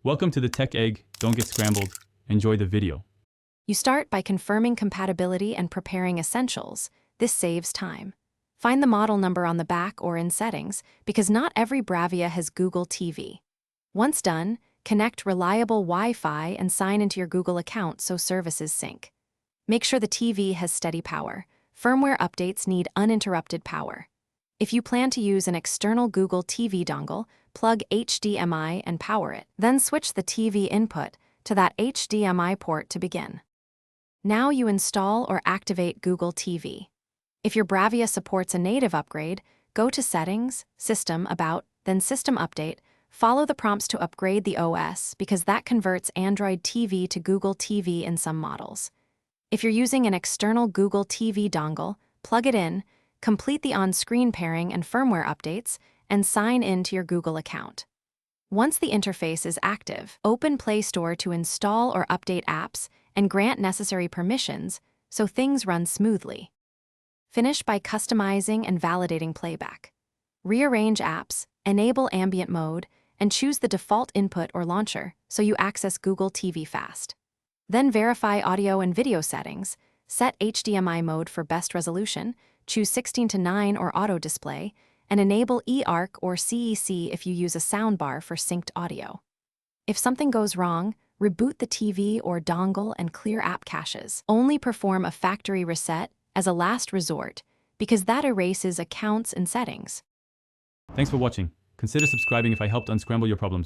Welcome to the Tech Egg. Don't get scrambled. Enjoy the video. You start by confirming compatibility and preparing essentials. This saves time. Find the model number on the back or in settings, because not every Bravia has Google TV. Once done, connect reliable Wi-Fi and sign into your Google account so services sync. Make sure the TV has steady power. Firmware updates need uninterrupted power. If you plan to use an external Google TV dongle, plug HDMI and power it. Then switch the TV input to that HDMI port to begin. Now you install or activate Google TV. If your Bravia supports a native upgrade, go to Settings, System, About, then System Update. Follow the prompts to upgrade the OS because that converts Android TV to Google TV in some models. If you're using an external Google TV dongle, plug it in, complete the on-screen pairing and firmware updates, and sign in to your Google account. Once the interface is active, open Play Store to install or update apps and grant necessary permissions so things run smoothly. Finish by customizing and validating playback. Rearrange apps, enable ambient mode, and choose the default input or launcher so you access Google TV fast. Then verify audio and video settings, set HDMI mode for best resolution, choose 16:9 or auto display, and enable eARC or CEC if you use a soundbar for synced audio. If something goes wrong, reboot the TV or dongle and clear app caches. Only perform a factory reset as a last resort, because that erases accounts and settings. Thanks for watching. Consider subscribing if I helped unscramble your problems.